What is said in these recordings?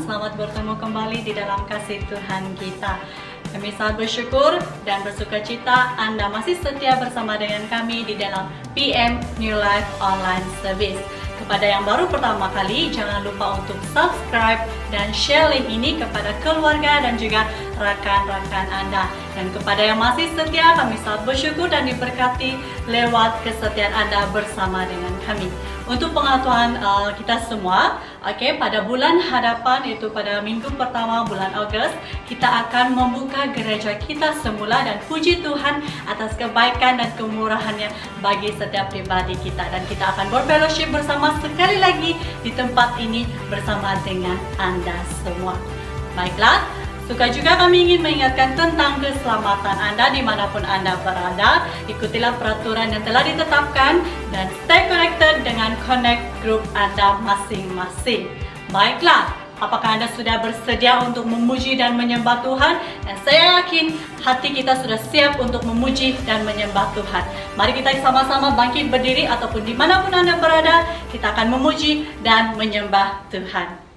selamat bertemu kembali di dalam kasih Tuhan kita. Kami sangat bersyukur dan bersuka cita Anda masih setia bersama dengan kami di dalam PM New Life Online Service. Kepada yang baru pertama kali, jangan lupa untuk subscribe dan share link ini kepada keluarga dan juga rakan-rakan Anda. Dan kepada yang masih setia, kami sangat bersyukur dan diberkati lewat kesetiaan Anda bersama dengan kami. Untuk pengetahuan kita semua, pada bulan hadapan, yaitu pada minggu pertama bulan Ogos, kita akan membuka gereja kita semula dan puji Tuhan atas kebaikan dan kemurahannya bagi setiap pribadi kita. Dan kita akan berfellowship bersama sekali lagi di tempat ini bersama dengan Anda semua. Baiklah, suka juga kami ingin mengingatkan tentang keselamatan Anda dimanapun Anda berada. Ikutilah peraturan yang telah ditetapkan dan stay connected dengan connect group Anda masing-masing. Baiklah, apakah Anda sudah bersedia untuk memuji dan menyembah Tuhan? Dan saya yakin hati kita sudah siap untuk memuji dan menyembah Tuhan. Mari kita sama-sama bangkit berdiri ataupun dimanapun Anda berada, kita akan memuji dan menyembah Tuhan.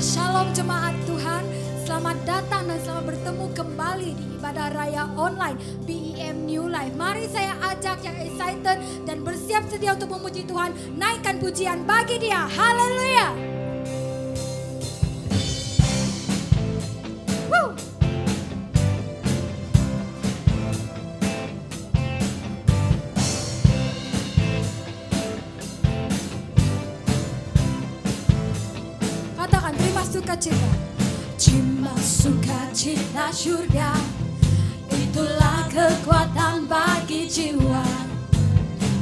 Shalom jemaat Tuhan, selamat datang dan selamat bertemu kembali di ibadah raya online BEM New Life. Mari saya ajak yang excited dan bersiap sedia untuk memuji Tuhan, naikkan pujian bagi Dia. Haleluya. Sukacita, cima sukacita surga, itulah kekuatan bagi jiwa.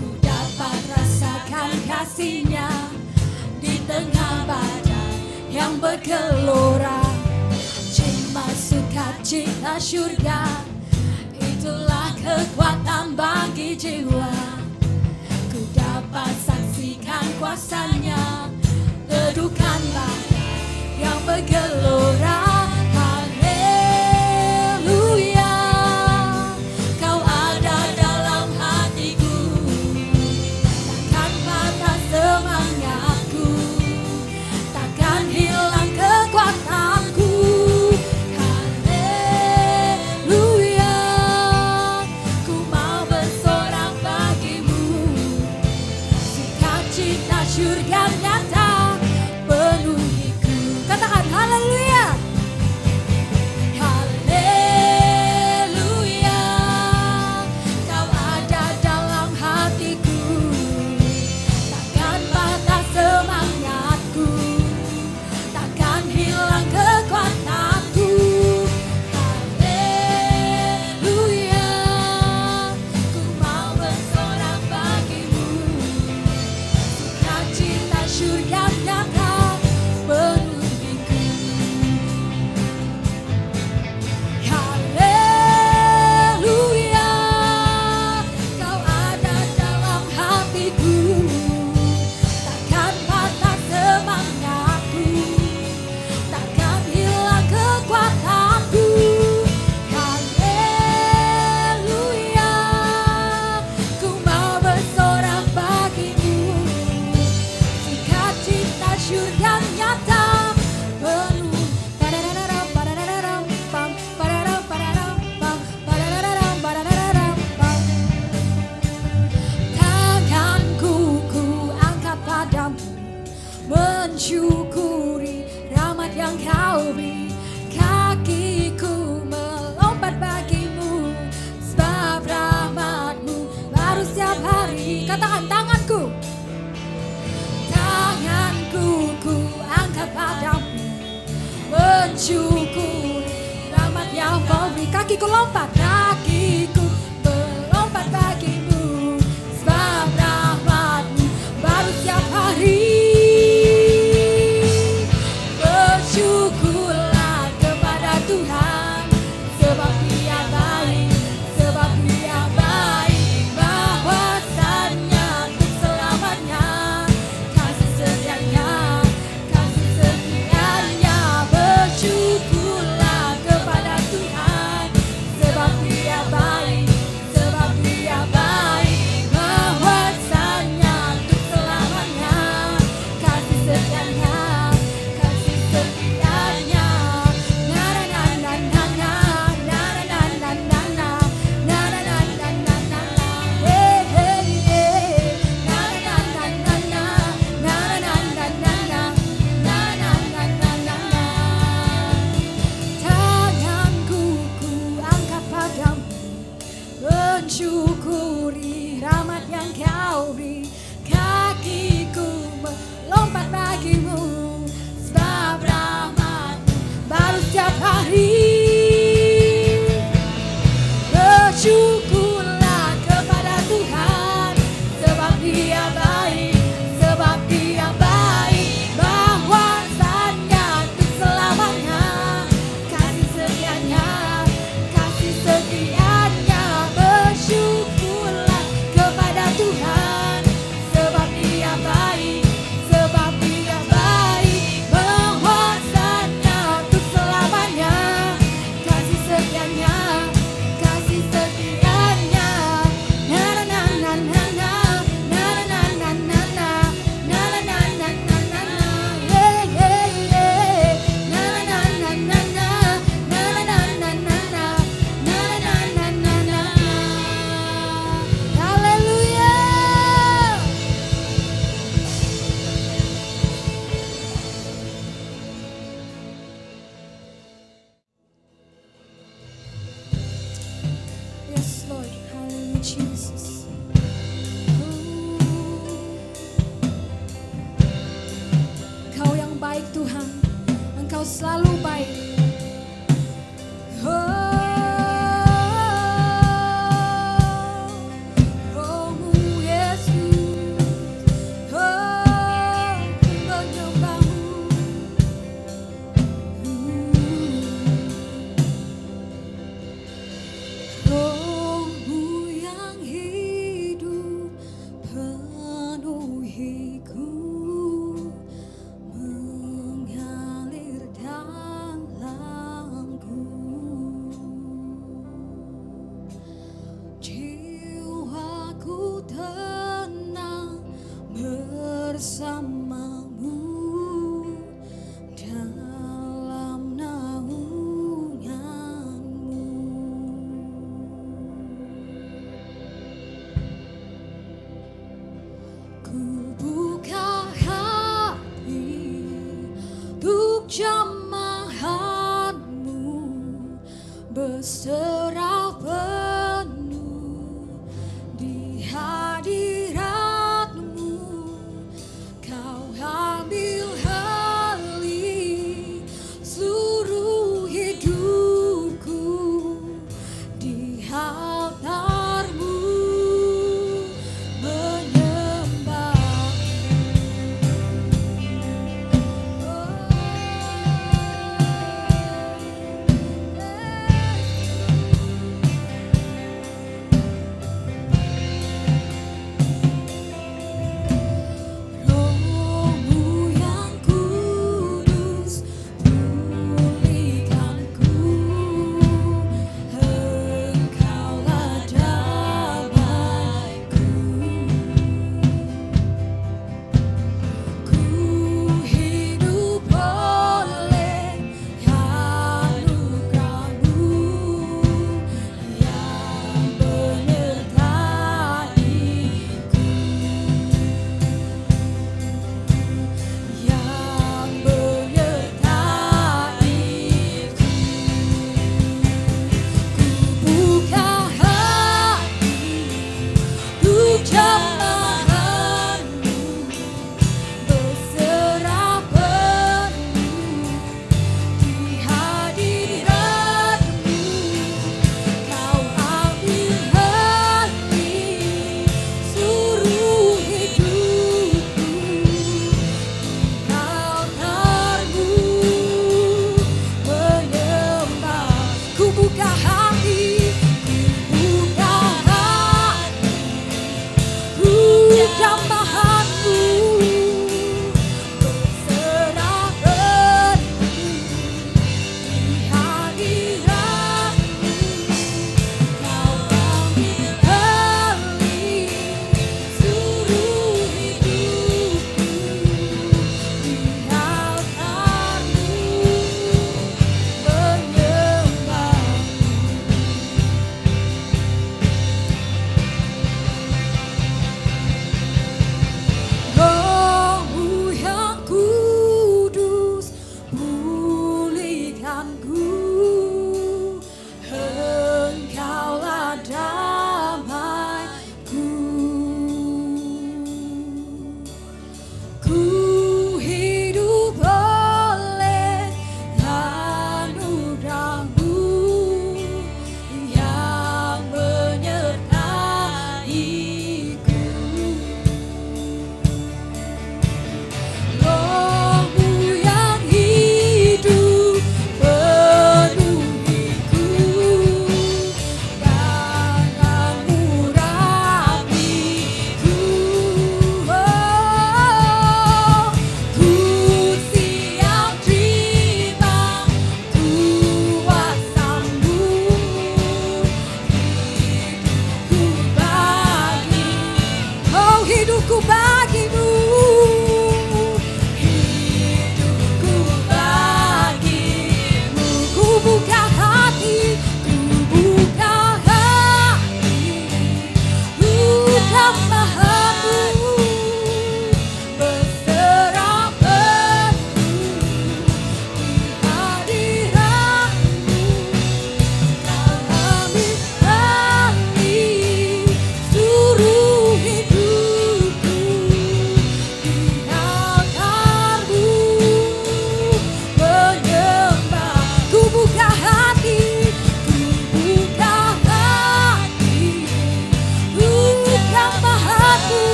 Ku dapat rasakan kasih-Nya di tengah badai yang bergelora. Cima sukacita surga, itulah kekuatan bagi jiwa. Ku dapat saksikan kuasa-Nya, teduhkan badai yang bergelora. Haleluya, Kau ada dalam hatiku, takkan patah semangatku, takkan hilang kekuatanku. Haleluya, ku mau bersorak bagimu, sukacita surga nyata penuhi. Katakan haleluya. yang kau beri. Kakiku melompat bagimu, sebab rahmat-Mu baru setiap hari. Katakan tanganku, tanganku ku angkat padamu, mensyukuri rahmat yang kau beri. Kakiku lompat, kakiku melompat bagimu, sebab rahmat-Mu baru setiap hari. Bersyukurlah kepada Tuhan, sebab Dia baik, sebab Dia baik, bahwasanya untuk selamanya kasih setianya, kasih setianya. Bersyukurlah kepada Tuhan, sebab Dia baik, sebab Dia baik, bahwasanya untuk selamanya kasih setianya, kasih setianya. Na na na na na na, na na na na na, na na na na na na, hey hey hey, na na na na na, na na na na na, na na na na na na. Tanganku ku angkat padamu, mensyukuri rahmat yang kau beri. Kakiku melompat bagimu, sebab rahmat-Mu baru setiap hari. Bersyukurlah kepada Tuhan, sebab Dia baik, sebab Dia baik, bahwasanya untuk selamanya kasih setianya, kasih setianya. Bersyukurlah kepada Tuhan, sebab Dia baik, sebab Dia baik, bahwasanya untuk selamanya kasih setianya, kasih setianya. Na na na na na na, na na na na na, na na na na na na na, hey hey hey, na na na na na na, na na na na na, na na na na na. Haleluya. Yes, Lord. Hallelujah, Jesus. Engkau yang baik Tuhan, Engkau selalu baik. Rohmu Yesus, menyembahmu. Rohmu yang hidup penuhiku, mengalir dalamku. Jiwaku tenang bersamamu dalam naunganmu. Ku buka hati untuk jamahanmu, berserah penuh di hadiratmu. Kau ambil alih seluruh hidupku di altarmu, menyembah.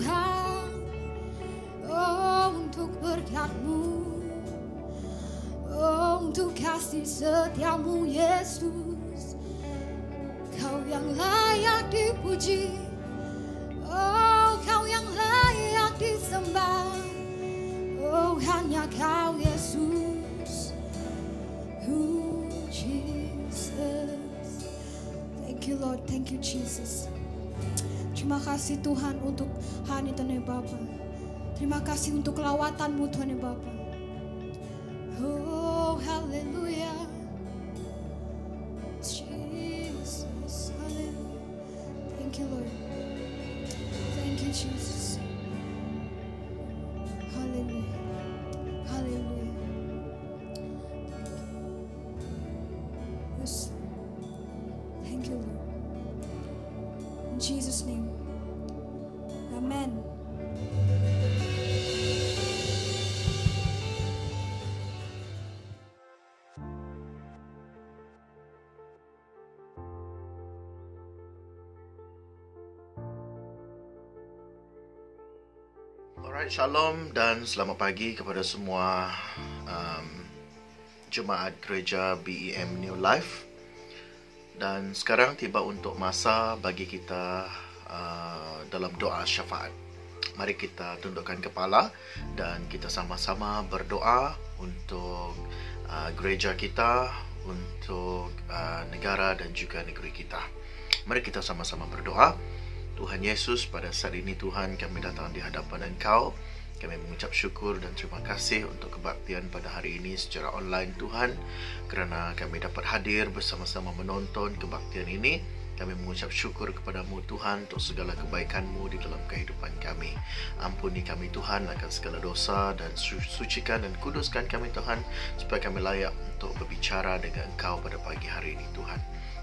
datang, oh untuk berkat-Mu, oh untuk kasih setiamu Yesus. Kau yang layak dipuji, oh Kau yang layak disembah, oh hanya Kau Yesus. Jesus. Thank you Lord, thank you Jesus. Terima kasih Tuhan untuk hari Tuhan ya Bapa. Terima kasih untuk lawatan-Mu Tuhan ya Bapa. Oh haleluya. Jesus, haleluya. Thank you Lord. Thank you Jesus. Haleluya. Haleluya. Yes. Thank you Lord. In Jesus' name. Amen. Alright, shalom dan selamat pagi kepada semua jemaat gereja BEM New Life. Dan sekarang tiba untuk masa bagi kita dalam doa syafaat. Mari kita tundukkan kepala dan kita sama-sama berdoa untuk gereja kita, untuk negara dan juga negeri kita. Mari kita sama-sama berdoa. Tuhan Yesus, pada saat ini Tuhan, kami datang di hadapan Engkau. Kami mengucap syukur dan terima kasih untuk kebaktian pada hari ini secara online Tuhan, kerana kami dapat hadir bersama-sama menonton kebaktian ini. Kami mengucap syukur kepadamu Tuhan untuk segala kebaikan-Mu di dalam kehidupan kami. Ampuni kami Tuhan akan segala dosa dan sucikan dan kuduskan kami Tuhan, supaya kami layak untuk berbicara dengan Engkau pada pagi hari ini Tuhan.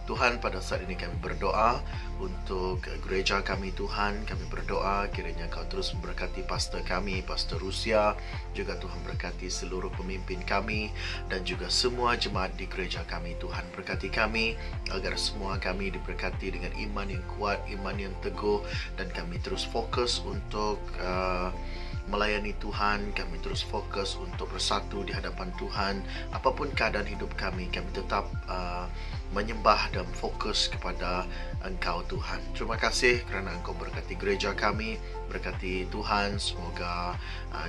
Tuhan, pada saat ini kami berdoa untuk gereja kami Tuhan. Kami berdoa kiranya Kau terus memberkati pastor kami, pastor Rusia. Juga Tuhan berkati seluruh pemimpin kami dan juga semua jemaat di gereja kami Tuhan. Berkati kami agar semua kami diberkati dengan iman yang kuat, iman yang teguh, dan kami terus fokus untuk melayani Tuhan. Kami terus fokus untuk bersatu di hadapan Tuhan. Apapun keadaan hidup kami, kami tetap menyembah dan fokus kepada Engkau Tuhan. Terima kasih kerana Engkau berkati gereja kami. Berkati Tuhan, semoga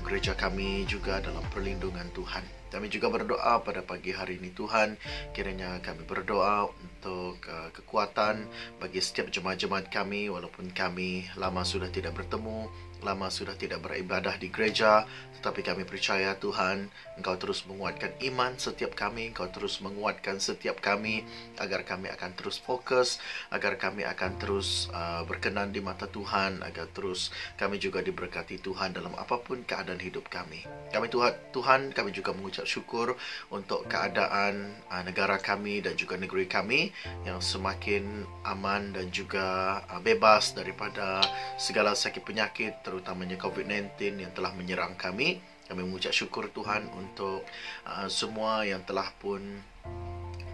gereja kami juga dalam perlindungan Tuhan. Kami juga berdoa pada pagi hari ini Tuhan, kiranya kami berdoa untuk kekuatan bagi setiap jemaat-jemaat kami. Walaupun kami lama sudah tidak bertemu, lama sudah tidak beribadah di gereja, tetapi kami percaya Tuhan, Engkau terus menguatkan iman setiap kami. Engkau terus menguatkan setiap kami, agar kami akan terus fokus, agar kami akan terus berkenan di mata Tuhan, agar terus kami juga diberkati Tuhan dalam apapun keadaan hidup kami. Tuhan, kami juga mengucap syukur untuk keadaan negara kami dan juga negeri kami yang semakin aman dan juga bebas daripada segala sakit penyakit, terutamanya COVID-19 yang telah menyerang kami. Kami mengucap syukur Tuhan untuk semua yang telah pun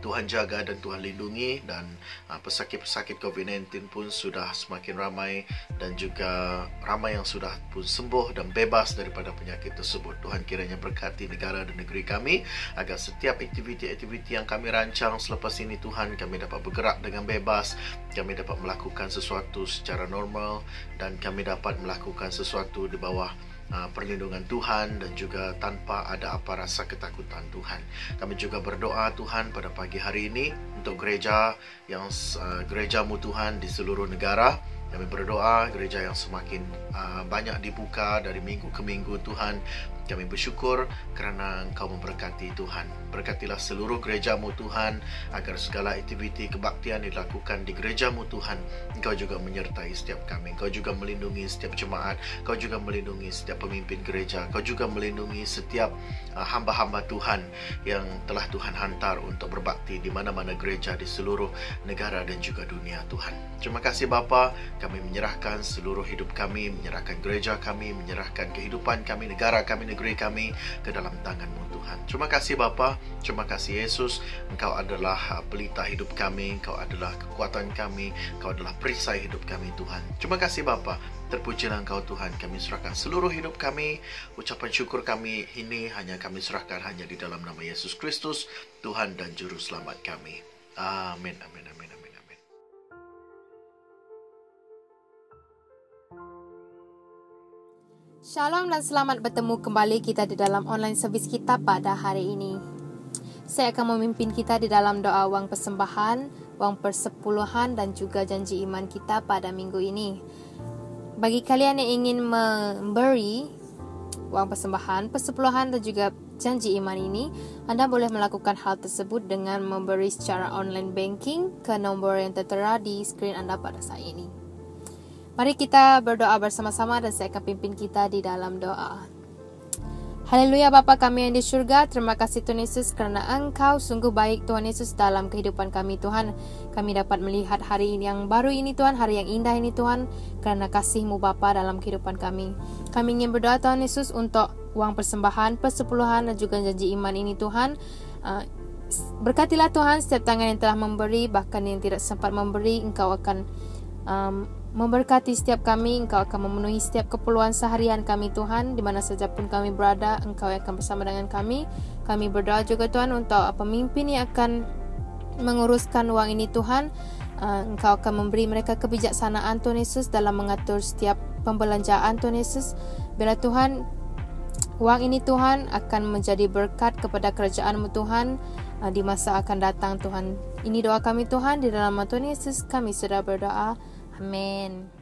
Tuhan jaga dan Tuhan lindungi, dan pesakit-pesakit COVID-19 pun sudah semakin ramai, dan juga ramai yang sudah pun sembuh dan bebas daripada penyakit tersebut. Tuhan kiranya berkati negara dan negeri kami, agar setiap aktiviti-aktiviti yang kami rancang selepas ini Tuhan, kami dapat bergerak dengan bebas, kami dapat melakukan sesuatu secara normal, dan kami dapat melakukan sesuatu di bawah perlindungan Tuhan dan juga tanpa ada apa rasa ketakutan Tuhan. Kami juga berdoa Tuhan pada pagi hari ini untuk gereja yang gereja-Mu Tuhan di seluruh negara. Kami berdoa gereja yang semakin banyak dibuka dari minggu ke minggu Tuhan. Kami bersyukur kerana Engkau memberkati Tuhan. Berkatilah seluruh gereja-Mu Tuhan, agar segala aktiviti kebaktian dilakukan di gereja-Mu Tuhan. Engkau juga menyertai setiap kami. Engkau juga melindungi setiap jemaat. Engkau juga melindungi setiap pemimpin gereja. Engkau juga melindungi setiap hamba-hamba Tuhan yang telah Tuhan hantar untuk berbakti di mana-mana gereja di seluruh negara dan juga dunia Tuhan. Terima kasih Bapa. Kami menyerahkan seluruh hidup kami, menyerahkan gereja kami, menyerahkan kehidupan kami, negara kami, negeri kami ke dalam tangan-Mu Tuhan. Terima kasih Bapa. Terima kasih Yesus. Engkau adalah pelita hidup kami. Engkau adalah kekuatan kami. Engkau adalah perisai hidup kami Tuhan. Terima kasih Bapa. Terpujilah Engkau Tuhan, kami serahkan seluruh hidup kami. Ucapan syukur kami ini hanya kami serahkan hanya di dalam nama Yesus Kristus, Tuhan dan Juru Selamat kami. Amin, amin, amin, amin, amin. Shalom dan selamat bertemu kembali kita di dalam online service kita pada hari ini. Saya akan memimpin kita di dalam doa wang persembahan, wang persepuluhan dan juga janji iman kita pada minggu ini. Bagi kalian yang ingin memberi wang persembahan, persepuluhan dan juga janji iman ini, Anda boleh melakukan hal tersebut dengan memberi secara online banking ke nombor yang tertera di skrin Anda pada saat ini. Mari kita berdoa bersama-sama dan saya akan pimpin kita di dalam doa. Haleluya Bapa kami yang di surga, terima kasih Tuhan Yesus kerana Engkau sungguh baik Tuhan Yesus dalam kehidupan kami Tuhan. Kami dapat melihat hari ini yang baru ini Tuhan, hari yang indah ini Tuhan, kerana kasih-Mu Bapa dalam kehidupan kami. Kami ingin berdoa Tuhan Yesus untuk wang persembahan, persepuluhan dan juga janji iman ini Tuhan. Berkatilah Tuhan setiap tangan yang telah memberi, bahkan yang tidak sempat memberi, Engkau akan memberkati setiap kami. Engkau akan memenuhi setiap keperluan seharian kami Tuhan. Di mana saja pun kami berada, Engkau yang akan bersama dengan kami. Kami berdoa juga Tuhan untuk pemimpin yang akan menguruskan wang ini Tuhan. Engkau akan memberi mereka kebijaksanaan Tuhan Yesus dalam mengatur setiap pembelanjaan Tuhan Yesus. Bila Tuhan, wang ini Tuhan akan menjadi berkat kepada kerajaan-Mu Tuhan di masa akan datang Tuhan. Ini doa kami Tuhan, di dalam nama Tuhan Yesus kami sudah berdoa. Amin.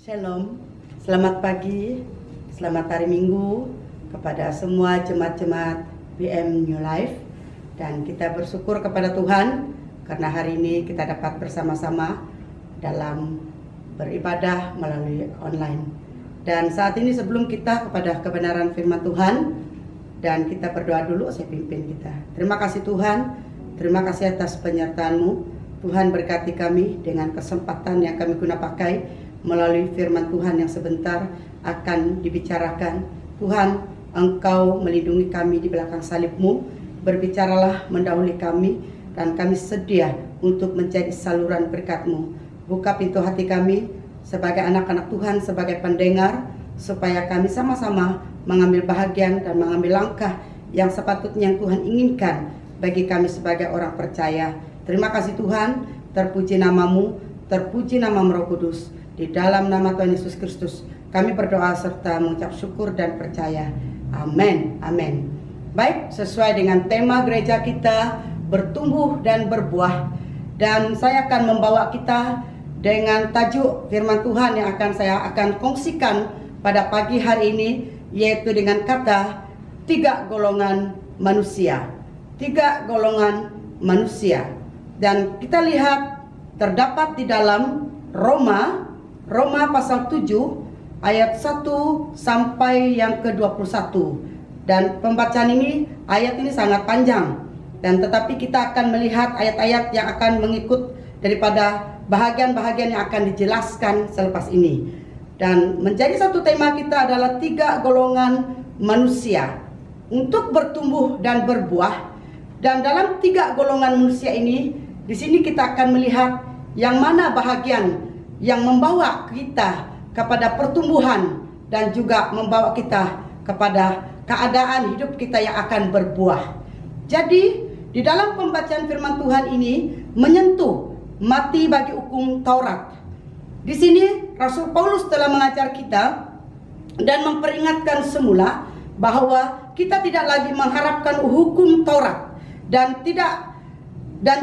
Shalom, selamat pagi, selamat hari Minggu kepada semua jemaat-jemaat PM New Life. Dan kita bersyukur kepada Tuhan karena hari ini kita dapat bersama-sama dalam beribadah melalui online. Dan saat ini sebelum kita kepada kebenaran firman Tuhan, dan kita berdoa dulu, saya pimpin kita. Terima kasih Tuhan, terima kasih atas penyertaan-Mu. Tuhan berkati kami dengan kesempatan yang kami guna pakai melalui firman Tuhan yang sebentar akan dibicarakan. Tuhan, Engkau melindungi kami di belakang salib-Mu. Berbicaralah mendahului kami, dan kami sedia untuk menjadi saluran berkat-Mu. Buka pintu hati kami sebagai anak-anak Tuhan, sebagai pendengar, supaya kami sama-sama mengambil bahagian dan mengambil langkah yang sepatutnya yang Tuhan inginkan bagi kami sebagai orang percaya. Terima kasih Tuhan, terpuji nama-Mu, terpuji nama Roh Kudus. Di dalam nama Tuhan Yesus Kristus kami berdoa serta mengucap syukur dan percaya. Amin, amin. Baik, sesuai dengan tema gereja kita, bertumbuh dan berbuah. Dan saya akan membawa kita dengan tajuk firman Tuhan yang saya akan kongsikan pada pagi hari ini, yaitu dengan kata 3 golongan manusia. 3 golongan manusia. Dan kita lihat terdapat di dalam Roma pasal 7 ayat 1 sampai yang ke-21. Dan pembacaan ini, ayat ini sangat panjang. Dan tetapi kita akan melihat ayat-ayat yang akan mengikut daripada bahagian-bahagian yang akan dijelaskan selepas ini. Dan menjadi satu tema kita adalah 3 golongan manusia untuk bertumbuh dan berbuah. Dan dalam 3 golongan manusia ini, di sini kita akan melihat yang mana bahagian yang membawa kita kepada pertumbuhan dan juga membawa kita kepada keadaan hidup kita yang akan berbuah. Jadi di dalam pembacaan firman Tuhan ini menyentuh mati bagi hukum Taurat. Di sini Rasul Paulus telah mengajar kita dan memperingatkan semula bahwa kita tidak lagi mengharapkan hukum Taurat dan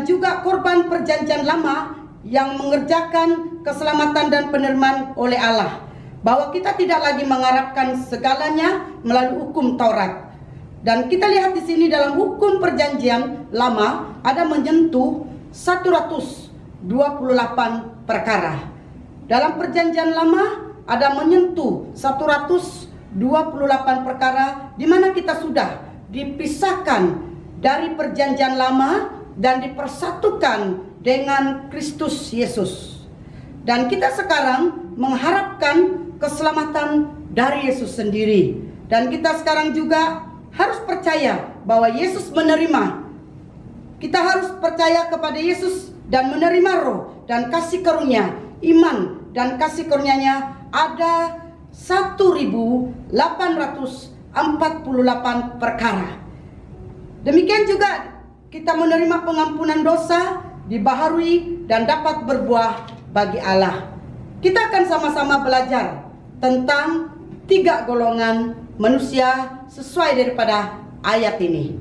juga korban perjanjian lama yang mengerjakan keselamatan dan penerimaan oleh Allah. Bahwa kita tidak lagi mengharapkan segalanya melalui hukum Taurat. Dan kita lihat di sini dalam hukum perjanjian lama ada menyentuh 128 perkara. Dalam perjanjian lama ada menyentuh 128 perkara di mana kita sudah dipisahkan dari perjanjian lama dan dipersatukan dengan Kristus Yesus. Dan kita sekarang mengharapkan keselamatan dari Yesus sendiri. Dan kita sekarang juga harus percaya bahwa Yesus menerima. Kita harus percaya kepada Yesus dan menerima roh dan kasih karunia, iman dan kasih karunia-Nya ada 1.848 perkara. Demikian juga kita menerima pengampunan dosa, dibaharui dan dapat berbuah bagi Allah. Kita akan sama-sama belajar tentang 3 golongan manusia sesuai daripada ayat ini.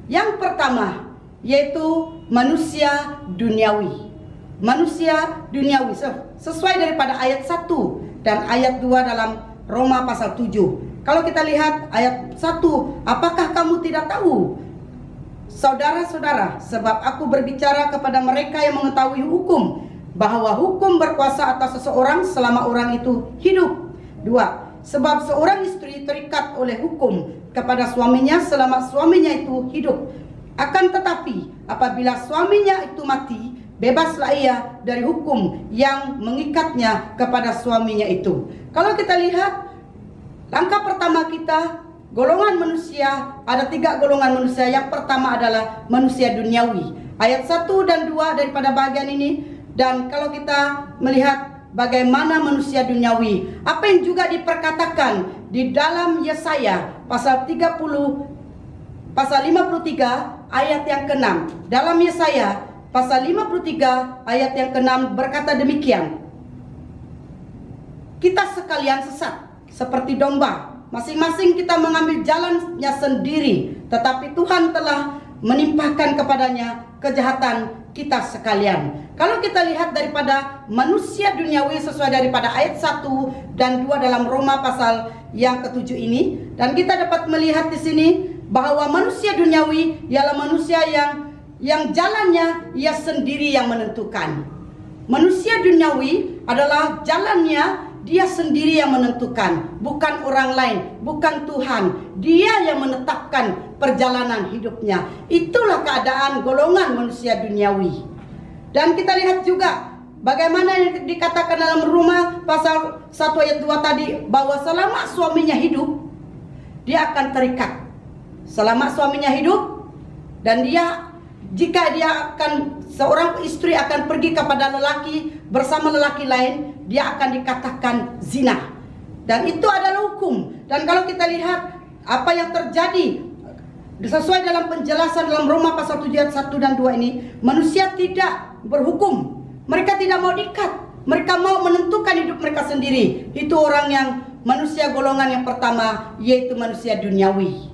Yang pertama yaitu manusia duniawi. Manusia duniawi sesuai daripada ayat 1 dan ayat 2 dalam Roma pasal 7. Kalau kita lihat ayat 1, apakah kamu tidak tahu, saudara-saudara, sebab aku berbicara kepada mereka yang mengetahui hukum, bahwa hukum berkuasa atas seseorang selama orang itu hidup. 2. Sebab seorang istri terikat oleh hukum kepada suaminya selama suaminya itu hidup. Akan tetapi apabila suaminya itu mati, bebaslah ia dari hukum yang mengikatnya kepada suaminya itu. Kalau kita lihat langkah pertama kita, golongan manusia, ada 3 golongan manusia. Yang pertama adalah manusia duniawi. Ayat 1 dan 2 daripada bagian ini. Dan kalau kita melihat bagaimana manusia duniawi, apa yang juga diperkatakan di dalam Yesaya pasal 53 ayat yang ke-6. Dalam Yesaya pasal 53 ayat yang ke-6 berkata demikian. Kita sekalian sesat seperti domba, masing-masing kita mengambil jalannya sendiri, tetapi Tuhan telah menimpakan kepadanya kejahatan kita sekalian. Kalau kita lihat daripada manusia duniawi sesuai daripada ayat 1 dan 2 dalam Roma pasal yang ke-7 ini, dan kita dapat melihat di sini bahwa manusia duniawi ialah manusia yang jalannya ia sendiri yang menentukan. Manusia duniawi adalah jalannya dia sendiri yang menentukan, bukan orang lain, bukan Tuhan. Dia yang menetapkan perjalanan hidupnya. Itulah keadaan golongan manusia duniawi. Dan kita lihat juga bagaimana yang dikatakan dalam Roma pasal 1 ayat 2 tadi, bahwa selama suaminya hidup, dia akan terikat. Selama suaminya hidup, dan jika dia akan, seorang istri akan pergi kepada lelaki bersama lelaki lain, dia akan dikatakan zina. Dan itu adalah hukum. Dan kalau kita lihat apa yang terjadi sesuai dalam penjelasan dalam Roma pasal 7 ayat 1 dan 2 ini, manusia tidak berhukum. Mereka tidak mau diikat. Mereka mau menentukan hidup mereka sendiri. Itu orang yang manusia golongan yang pertama, yaitu manusia duniawi.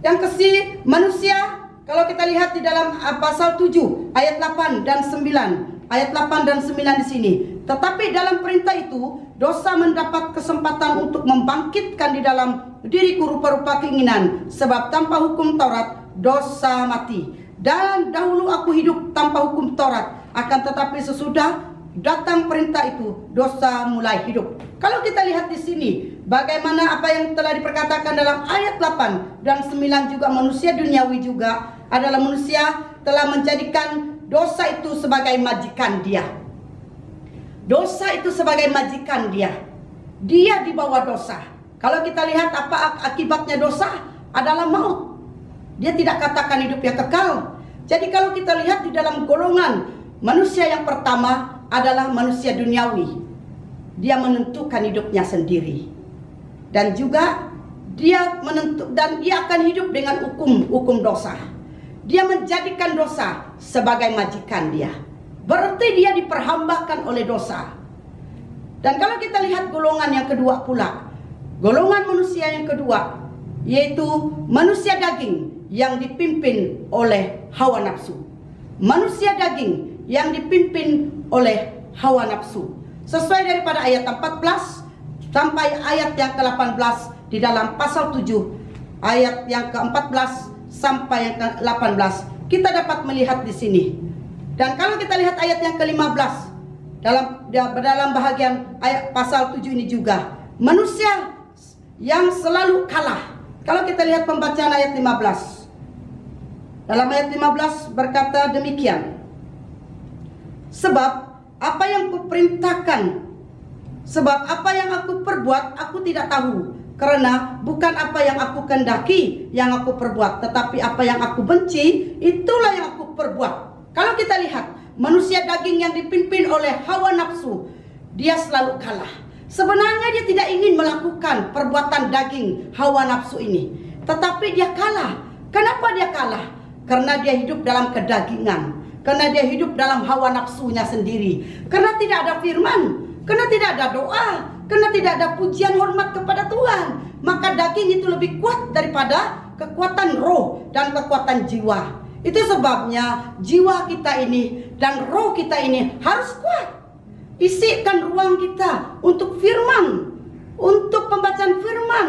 Yang kesih manusia, kalau kita lihat di dalam pasal 7 ayat 8 dan 9, ayat 8 dan 9 di sini. Tetapi dalam perintah itu, dosa mendapat kesempatan untuk membangkitkan di dalam diriku rupa-rupa keinginan, sebab tanpa hukum Taurat dosa mati. Dan dahulu aku hidup tanpa hukum Taurat, akan tetapi sesudah datang perintah itu, dosa mulai hidup. Kalau kita lihat di sini, bagaimana apa yang telah diperkatakan dalam ayat 8 dan 9 juga, manusia duniawi juga adalah manusia telah menjadikan dosa itu sebagai majikan dia. Dosa itu sebagai majikan dia. Dia di bawah dosa. Kalau kita lihat apa akibatnya dosa adalah maut. Dia tidak katakan hidup yang kekal. Jadi kalau kita lihat di dalam golongan manusia yang pertama adalah manusia duniawi. Dia menentukan hidupnya sendiri. Dan juga dia akan hidup dengan hukum dosa. Dia menjadikan dosa sebagai majikan dia. Berarti dia diperhambakan oleh dosa. Dan kalau kita lihat golongan yang kedua pula, golongan manusia yang kedua, yaitu manusia daging yang dipimpin oleh hawa nafsu. Manusia daging yang dipimpin oleh hawa nafsu. Sesuai daripada ayat 14 sampai ayat yang ke-18 di dalam pasal 7, ayat yang ke-14 sampai yang ke-18, kita dapat melihat di sini. Dan kalau kita lihat ayat yang ke-15 dalam bahagian ayat pasal 7 ini juga, manusia yang selalu kalah. Kalau kita lihat pembacaan ayat 15. Dalam ayat 15 berkata demikian. Sebab apa yang kuperintahkan, sebab apa yang aku perbuat aku tidak tahu. Karena bukan apa yang aku kehendaki yang aku perbuat, tetapi apa yang aku benci, itulah yang aku perbuat. Kalau kita lihat manusia daging yang dipimpin oleh hawa nafsu, dia selalu kalah. Sebenarnya dia tidak ingin melakukan perbuatan daging hawa nafsu ini, tetapi dia kalah. Kenapa dia kalah? Karena dia hidup dalam kedagingan, karena dia hidup dalam hawa nafsunya sendiri, karena tidak ada firman, karena tidak ada doa, karena tidak ada pujian hormat kepada Tuhan. Maka daging itu lebih kuat daripada kekuatan roh dan kekuatan jiwa. Itu sebabnya jiwa kita ini dan roh kita ini harus kuat. Isikan ruang kita untuk firman, untuk pembacaan firman,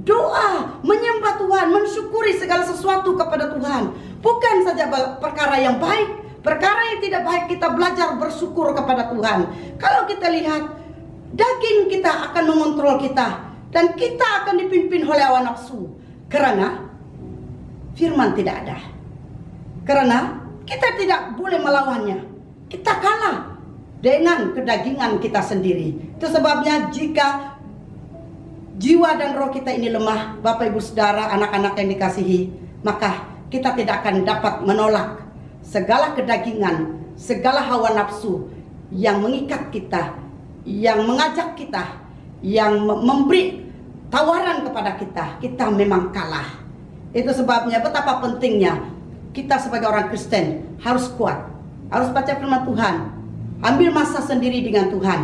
doa, menyembah Tuhan, mensyukuri segala sesuatu kepada Tuhan. Bukan saja perkara yang baik, perkara yang tidak baik kita belajar bersyukur kepada Tuhan. Kalau kita lihat, daging kita akan mengontrol kita, dan kita akan dipimpin oleh hawa nafsu. Karena firman tidak ada. Karena kita tidak boleh melawannya. Kita kalah dengan kedagingan kita sendiri. Itu sebabnya jika jiwa dan roh kita ini lemah, Bapak Ibu Saudara, anak-anak yang dikasihi, maka kita tidak akan dapat menolak segala kedagingan, segala hawa nafsu yang mengikat kita, yang mengajak kita, yang memberi tawaran kepada kita. Kita memang kalah. Itu sebabnya betapa pentingnya kita sebagai orang Kristen harus kuat, harus baca firman Tuhan, ambil masa sendiri dengan Tuhan,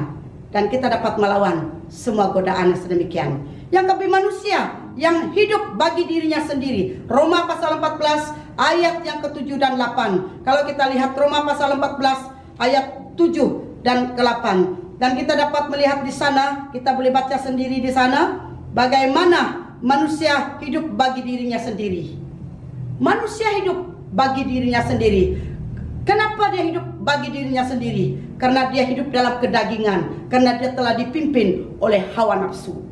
dan kita dapat melawan semua godaan yang sedemikian. Yang lebih manusia yang hidup bagi dirinya sendiri. Roma pasal 14 ayat yang ke-7 dan 8. Kalau kita lihat Roma pasal 14 ayat 7 dan ke-8. Dan kita dapat melihat di sana, kita boleh baca sendiri di sana, bagaimana manusia hidup bagi dirinya sendiri. Manusia hidup bagi dirinya sendiri. Kenapa dia hidup bagi dirinya sendiri? Karena dia hidup dalam kedagingan, karena dia telah dipimpin oleh hawa nafsu.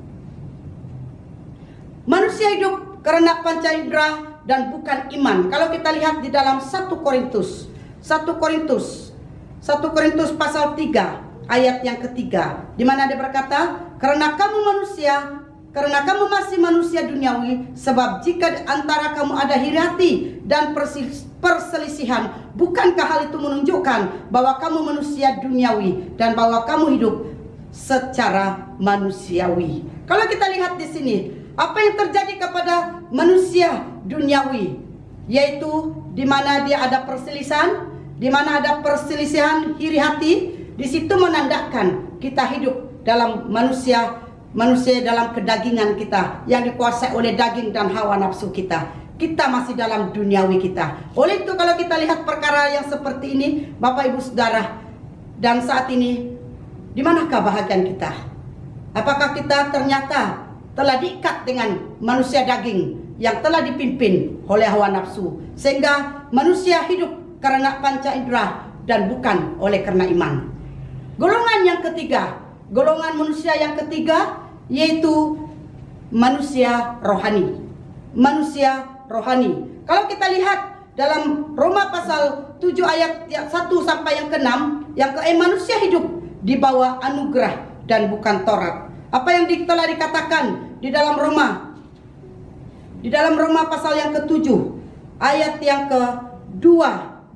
Manusia hidup karena panca indera dan bukan iman. Kalau kita lihat di dalam 1 Korintus pasal 3 ayat yang ketiga, di mana dia berkata, karena kamu masih manusia duniawi, sebab jika di antara kamu ada iri hati dan perselisihan, bukankah hal itu menunjukkan bahwa kamu manusia duniawi dan bahwa kamu hidup secara manusiawi? Kalau kita lihat di sini, apa yang terjadi kepada manusia duniawi, yaitu di mana dia ada perselisihan, di mana ada perselisihan iri hati. Di situ menandakan kita hidup dalam manusia dalam kedagingan kita, yang dikuasai oleh daging dan hawa nafsu kita. Kita masih dalam duniawi kita. Oleh itu kalau kita lihat perkara yang seperti ini, Bapak Ibu Saudara, dan saat ini di manakah bahagian kita? Apakah kita ternyata telah diikat dengan manusia daging yang telah dipimpin oleh hawa nafsu, sehingga manusia hidup karena panca indera dan bukan oleh karena iman? Golongan manusia yang ketiga yaitu manusia rohani. Manusia rohani. Kalau kita lihat dalam Roma pasal 7 ayat 1 sampai yang ke-6, manusia hidup di bawah anugerah dan bukan Taurat. Apa yang telah dikatakan di dalam Roma pasal yang ke-7 ayat yang ke-2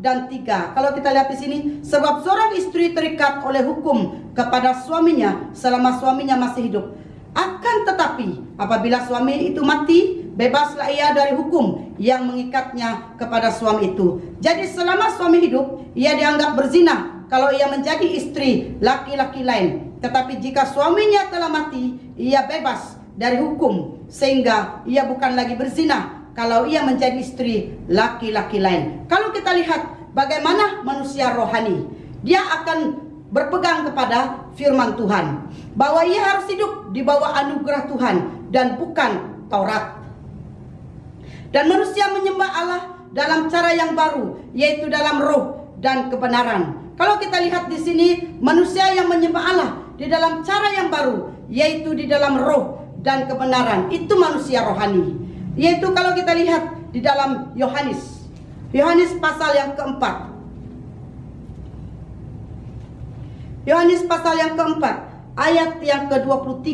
dan 3. Kalau kita lihat di sini, sebab seorang istri terikat oleh hukum kepada suaminya selama suaminya masih hidup. Akan tetapi apabila suami itu mati, bebaslah ia dari hukum yang mengikatnya kepada suami itu. Jadi selama suami hidup, ia dianggap berzina kalau ia menjadi istri laki-laki lain. Tetapi jika suaminya telah mati, ia bebas dari hukum, sehingga ia bukan lagi berzina kalau ia menjadi istri laki-laki lain. Kalau kita lihat bagaimana manusia rohani, dia akan berpegang kepada firman Tuhan, bahwa ia harus hidup di bawah anugerah Tuhan dan bukan Taurat. Dan manusia menyembah Allah dalam cara yang baru, yaitu dalam roh dan kebenaran. Kalau kita lihat di sini, manusia yang menyembah Allah di dalam cara yang baru, yaitu di dalam roh dan kebenaran, itu manusia rohani. Yaitu kalau kita lihat di dalam Yohanes pasal yang keempat. Yohanes pasal yang keempat ayat yang ke-23.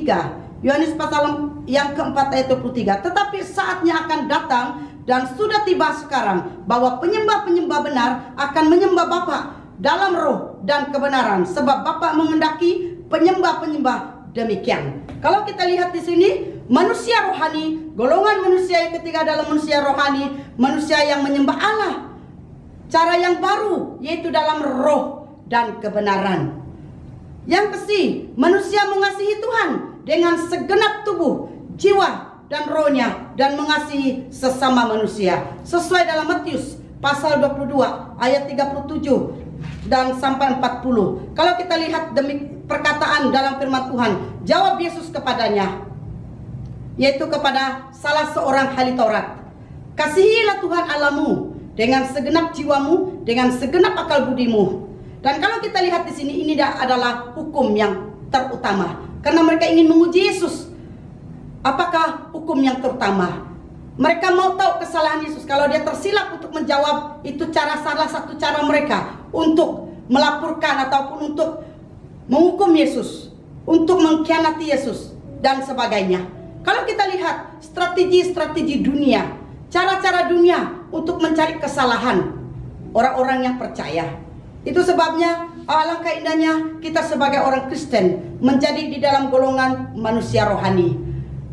Yohanes pasal yang keempat ayat 23. Tetapi saatnya akan datang dan sudah tiba sekarang, bahwa penyembah-penyembah benar akan menyembah Bapa dalam roh dan kebenaran, sebab Bapa menghendaki penyembah-penyembah demikian. Kalau kita lihat di sini, manusia rohani, golongan manusia yang ketiga adalah manusia rohani, manusia yang menyembah Allah cara yang baru, yaitu dalam roh dan kebenaran. Yang ke-10, manusia mengasihi Tuhan dengan segenap tubuh, jiwa dan rohnya, dan mengasihi sesama manusia sesuai dalam Matius pasal 22 ayat 37 dan sampai 40. Kalau kita lihat demi perkataan dalam firman Tuhan, jawab Yesus kepadanya, yaitu kepada salah seorang ahli Taurat, kasihilah Tuhan Allahmu dengan segenap jiwamu, dengan segenap akal budimu. Dan kalau kita lihat di sini, ini adalah hukum yang terutama, karena mereka ingin menguji Yesus. Apakah hukum yang terutama? Mereka mau tahu kesalahan Yesus. Kalau dia tersilap untuk menjawab, itu salah satu cara mereka untuk melaporkan ataupun untuk menghukum Yesus, untuk mengkhianati Yesus dan sebagainya. Kalau kita lihat strategi-strategi dunia, cara-cara dunia untuk mencari kesalahan orang-orang yang percaya. Itu sebabnya alangkah indahnya kita sebagai orang Kristen menjadi di dalam golongan manusia rohani.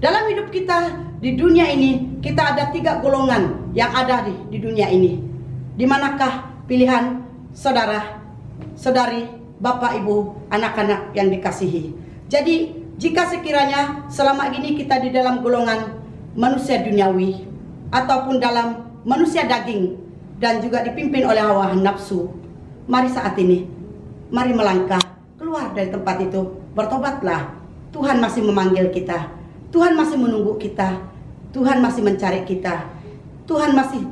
Dalam hidup kita di dunia ini, kita ada 3 golongan yang ada di dunia ini. Di manakah pilihan saudara, saudari, bapak, ibu, anak-anak yang dikasihi? Jadi jika sekiranya selama ini kita di dalam golongan manusia duniawi ataupun dalam manusia daging dan juga dipimpin oleh hawa nafsu, mari saat ini, mari melangkah keluar dari tempat itu. Bertobatlah. Tuhan masih memanggil kita. Tuhan masih menunggu kita. Tuhan masih mencari kita. Tuhan masih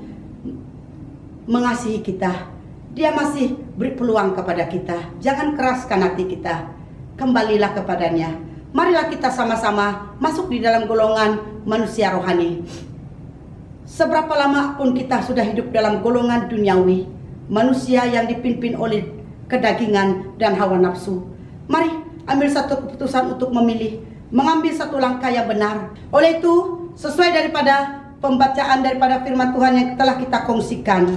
mengasihi kita. Dia masih beri peluang kepada kita. Jangan keraskan hati kita. Kembalilah kepadanya. Marilah kita sama-sama masuk di dalam golongan manusia rohani. Seberapa lama pun kita sudah hidup dalam golongan duniawi, manusia yang dipimpin oleh kedagingan dan hawa nafsu, mari ambil satu keputusan untuk memilih, mengambil satu langkah yang benar. Oleh itu, sesuai daripada pembacaan daripada firman Tuhan yang telah kita kongsikan,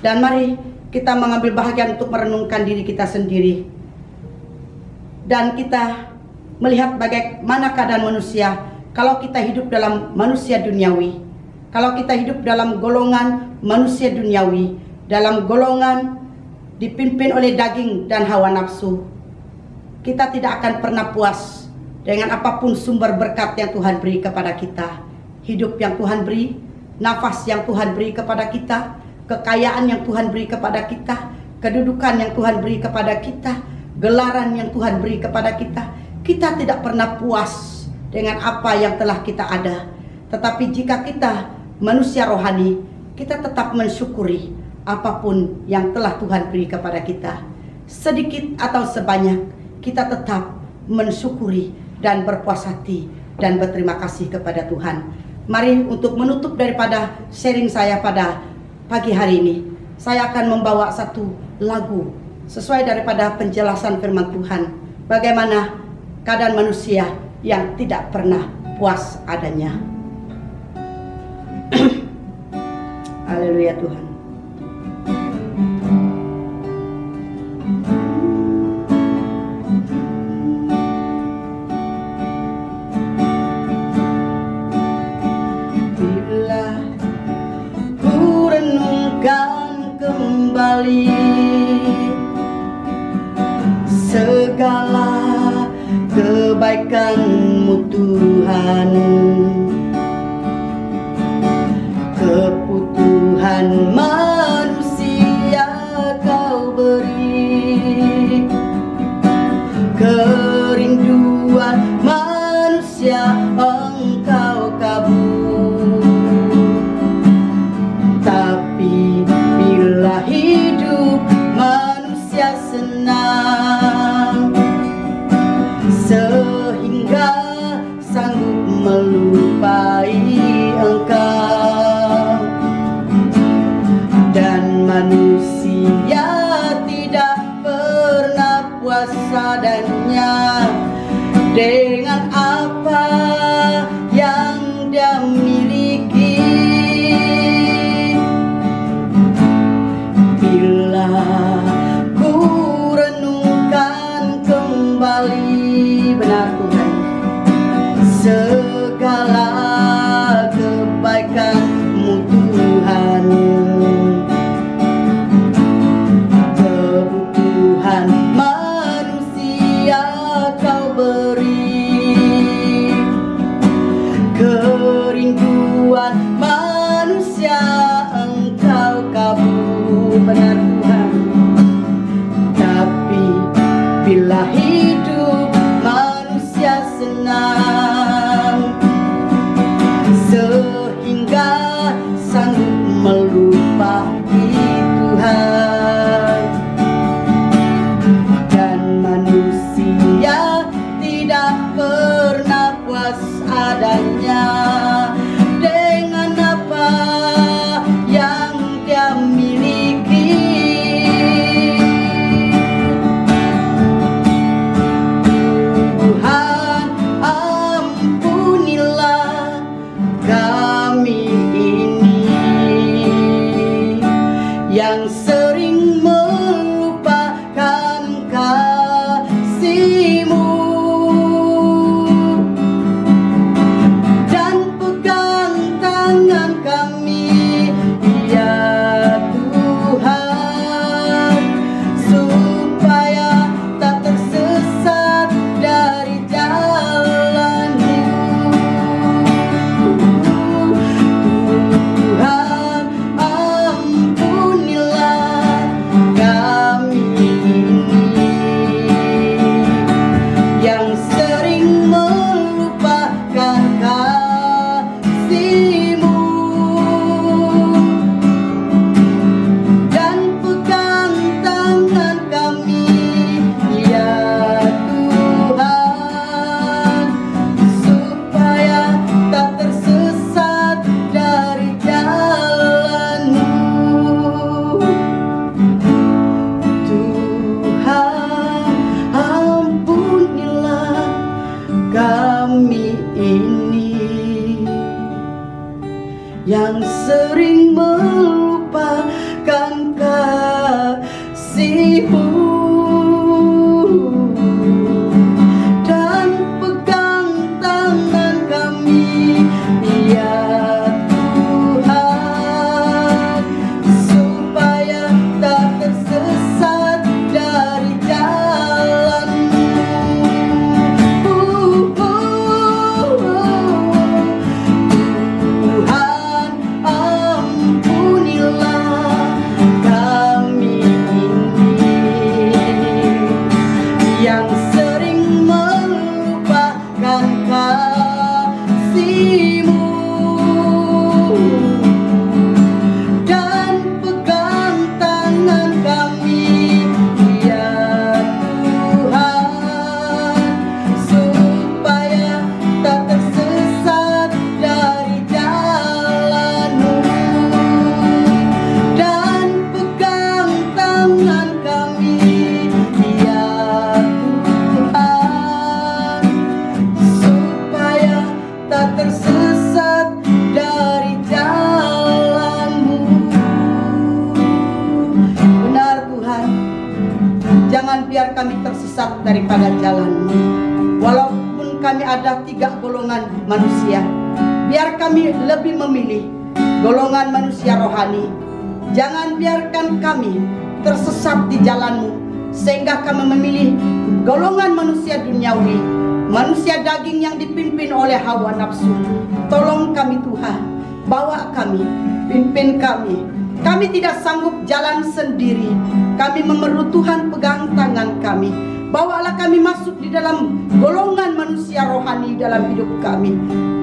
dan mari kita mengambil bahagian untuk merenungkan diri kita sendiri, dan kita melihat bagaimana keadaan manusia kalau kita hidup dalam manusia duniawi. Kalau kita hidup dalam golongan manusia duniawi, dalam golongan dipimpin oleh daging dan hawa nafsu, kita tidak akan pernah puas dengan apapun sumber berkat yang Tuhan beri kepada kita. Hidup yang Tuhan beri, nafas yang Tuhan beri kepada kita, kekayaan yang Tuhan beri kepada kita, kedudukan yang Tuhan beri kepada kita, gelaran yang Tuhan beri kepada kita. Kita tidak pernah puas dengan apa yang telah kita ada. Tetapi jika kita manusia rohani, kita tetap mensyukuri apapun yang telah Tuhan beri kepada kita. Sedikit atau sebanyak, kita tetap mensyukuri dan berpuas hati dan berterima kasih kepada Tuhan. Mari untuk menutup daripada sharing saya pada pagi hari ini, saya akan membawa satu lagu sesuai daripada penjelasan firman Tuhan. Bagaimana keadaan manusia yang tidak pernah puas adanya. Haleluya Tuhan. Bila ku renungkan kembali segala kebaikan-Mu Tuhan, kebutuhan manusia Kau beri, kerinduan manusia Engkau kabul. Tapi bila hidup manusia senang sehingga sanggup melupai Engkau, dan manusia tidak pernah puas adanya dengan apa yang dia miliki. Bila ku renungkan kembali, benar Tuhan, segala kebaikan-Mu Tuhan, kebutuhan manusia Kau beri, kerinduan manusia Engkau kabul, benar Tuhan. Tapi bila hidup manusia senang sehingga sanggup melupai Tuhan, dan manusia tidak pernah puas adanya dengan apa yang dia miliki. sering melupakan kasih-Mu. Dan pegang tangan kami, ya Tuhan, supaya tak tersesat dari jalan-Mu. Tuhan, ampunilah kami yang sering melupakan kasih-Mu. Dan pegang tangan kami, ya Tuhan, supaya tak tersesat dari jalan-Mu. Dan pegang tangan kami, ya Tuhan, supaya tak tersesat dari jalan-Mu. Benar Tuhan, jangan biar kami tersesat daripada jalan-Mu. Walaupun kami ada 3 golongan manusia, biar kami lebih memilih golongan manusia rohani. Jangan biarkan kami tersesat di jalan-Mu, sehingga kami memilih golongan manusia duniawi, manusia daging yang dipimpin oleh hawa nafsu. Tolong kami Tuhan, bawa kami, pimpin kami. Kami tidak sanggup jalan sendiri. Kami memerlukan Tuhan pegang tangan kami. Bawalah kami masuk di dalam golongan manusia rohani dalam hidup kami.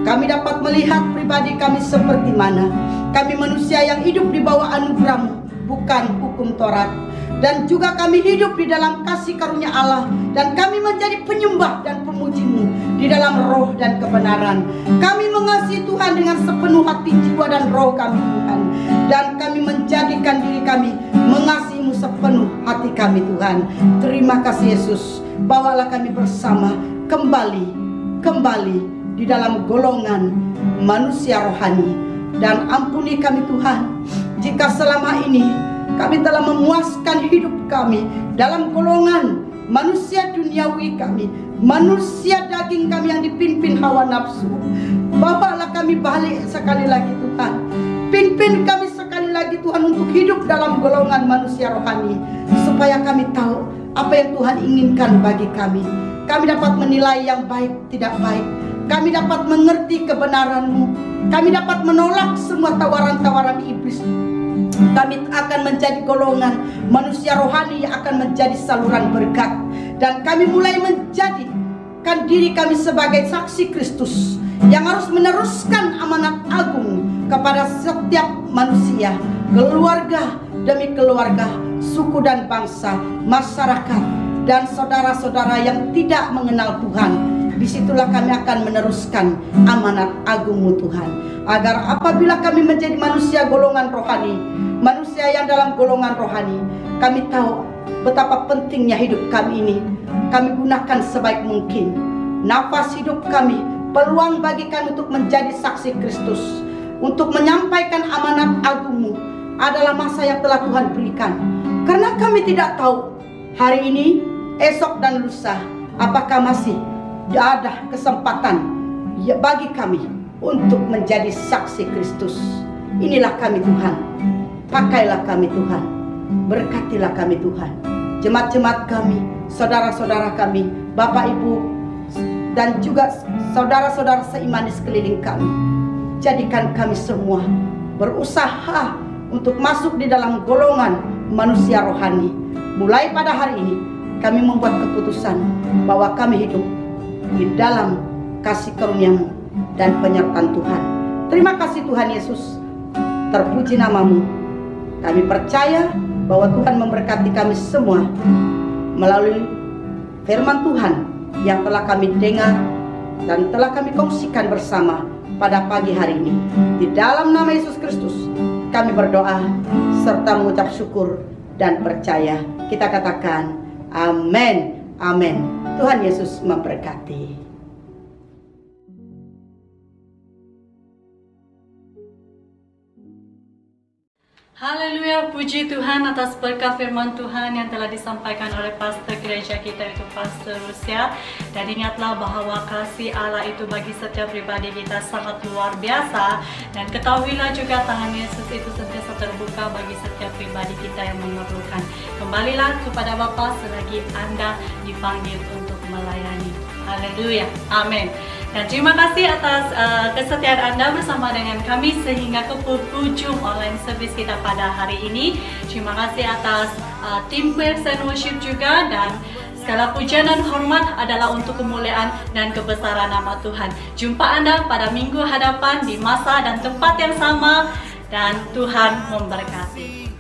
Kami dapat melihat pribadi kami seperti mana. Kami manusia yang hidup di bawah anugerah-Mu, bukan hukum Taurat. Dan juga kami hidup di dalam kasih karunia Allah, dan kami menjadi penyembah dan pemuji-Mu di dalam roh dan kebenaran. Kami mengasihi Tuhan dengan sepenuh hati, jiwa, dan roh kami Tuhan. Dan kami menjadikan diri kami mengasihi-Mu sepenuh hati kami Tuhan. Terima kasih Yesus. Bawalah kami bersama kembali di dalam golongan manusia rohani. Dan ampuni kami Tuhan, jika selama ini kami telah memuaskan hidup kami dalam golongan manusia duniawi kami, manusia daging kami yang dipimpin hawa nafsu. Bawalah kami balik sekali lagi Tuhan. Pimpin kami sekali lagi Tuhan untuk hidup dalam golongan manusia rohani, supaya kami tahu apa yang Tuhan inginkan bagi kami. Kami dapat menilai yang baik tidak baik. Kami dapat mengerti kebenaran-Mu. Kami dapat menolak semua tawaran-tawaran iblis. Kami akan menjadi golongan manusia rohani yang akan menjadi saluran berkat. Dan kami mulai menjadikan diri kami sebagai saksi Kristus yang harus meneruskan amanat agung kepada setiap manusia, keluarga demi keluarga, suku dan bangsa, masyarakat, dan saudara-saudara yang tidak mengenal Tuhan. Disitulah kami akan meneruskan amanat agung-Mu Tuhan. Agar apabila kami menjadi manusia golongan rohani, manusia yang dalam golongan rohani, kami tahu betapa pentingnya hidup kami ini. Kami gunakan sebaik mungkin nafas hidup kami, peluang bagi kami untuk menjadi saksi Kristus, untuk menyampaikan amanat agung-Mu adalah masa yang telah Tuhan berikan. Karena kami tidak tahu hari ini, esok dan lusa, apakah masih ada kesempatan bagi kami untuk menjadi saksi Kristus. Inilah kami Tuhan. Pakailah kami Tuhan. Berkatilah kami Tuhan. Jemaat-jemaat kami, saudara-saudara kami, Bapak Ibu, dan juga saudara-saudara seiman di sekeliling kami. Jadikan kami semua berusaha untuk masuk di dalam golongan manusia rohani. Mulai pada hari ini, kami membuat keputusan bahwa kami hidup di dalam kasih karunia-Mu dan penyertaan Tuhan. Terima kasih Tuhan Yesus, terpuji nama-Mu. Kami percaya bahwa Tuhan memberkati kami semua melalui firman Tuhan yang telah kami dengar dan telah kami kongsikan bersama pada pagi hari ini. Di dalam nama Yesus Kristus kami berdoa serta mengucap syukur dan percaya. Kita katakan amin, amin. Tuhan Yesus memberkati. Haleluya, puji Tuhan atas berkat firman Tuhan yang telah disampaikan oleh pastor gereja kita, itu Pastor Rusia. Dan ingatlah bahwa kasih Allah itu bagi setiap pribadi kita sangat luar biasa. Dan ketahuilah juga tangan Yesus itu sentiasa terbuka bagi setiap pribadi kita yang memerlukan. Kembalilah kepada Bapa selagi Anda dipanggil untuk melayani. Haleluya, amin. Dan terima kasih atas kesetiaan Anda bersama dengan kami sehingga ke penghujung online service kita pada hari ini. Terima kasih atas tim praise and worship juga, dan segala pujian dan hormat adalah untuk kemuliaan dan kebesaran nama Tuhan. Jumpa Anda pada minggu hadapan di masa dan tempat yang sama, dan Tuhan memberkati.